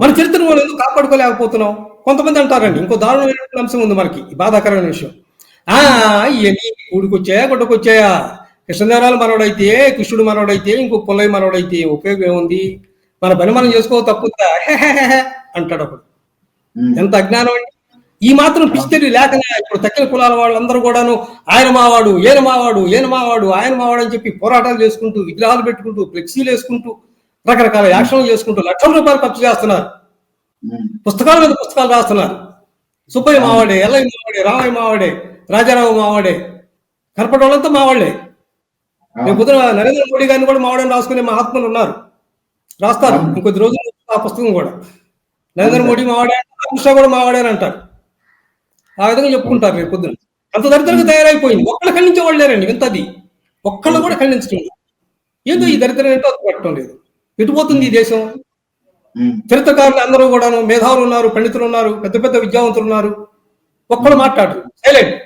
మన చరిత్రను మనం ఎందుకు కాపాడుకోలేకపోతున్నాం? కొంతమంది అంటారండి, ఇంకో దారుణమైన అంశం ఉంది మనకి, బాధాకరమైన విషయం. ఇవన్నీ ఊడికొచ్చాయా గుడ్డకొచ్చాయా? కృష్ణదేవరాయలు మనోడైతే, కృష్ణుడు మనోడైతే, ఇంకో పుల్లయ్య మనోడైతే ఉపయోగం ఏముంది? మన పని మనం చేసుకో తప్పుద్దా అంటాడు ఒకడు. ఎంత అజ్ఞానం అండి! ఈ మాత్రం పిచ్చితెరి లేకనే ఇప్పుడు తక్కిన కులాల వాళ్ళందరూ కూడాను ఆయన మావాడు, ఈయన మావాడు, ఈయన మావాడు, ఆయన మావాడు అని చెప్పి పోరాటాలు చేసుకుంటూ, విగ్రహాలు పెట్టుకుంటూ, ఫ్లెక్సీలు వేసుకుంటూ, రకరకాల యాక్షన్లు చేసుకుంటూ లక్షల రూపాయలు ఖర్చు చేస్తున్నారు. పుస్తకాల మీద పుస్తకాలు రాస్తున్నారు. సుబ్బయ్య మావాడే, ఎల్లయ్య మావాడే, రామయ్య మావాడే, రాజారావు మావాడే, కనపడ వాళ్ళంతా మావాళ్లే. రేపు పొద్దున నరేంద్ర మోడీ గారిని కూడా మావాడని రాసుకునే మహాత్ములు ఉన్నారు, రాస్తారు ఇంకొద్ది రోజులు ఆ పుస్తకం కూడా. నరేంద్ర మోడీ మావాడే, అమిత్ షా కూడా మావాడే అని అంటారు. ఆ విధంగా చెప్పుకుంటారు రేపు పొద్దున. అంత దరిద్రంగా తయారైపోయింది. ఒక్కళ్ళు ఖండించే వాళ్ళు లేరండి. వింతది, ఒక్కళ్ళు కూడా ఖండించడం లేదు. ఏదో ఈ దరిద్రం ఏంటో పట్టడం లేదు. ఎటుపోతుంది ఈ దేశం? చరిత్రకారులు అందరూ కూడాను మేధావులు ఉన్నారు, పండితులు ఉన్నారు, పెద్ద పెద్ద విద్యావంతులు ఉన్నారు, ఒక్కళ్ళు మాట్లాడరు, సైలెంట్.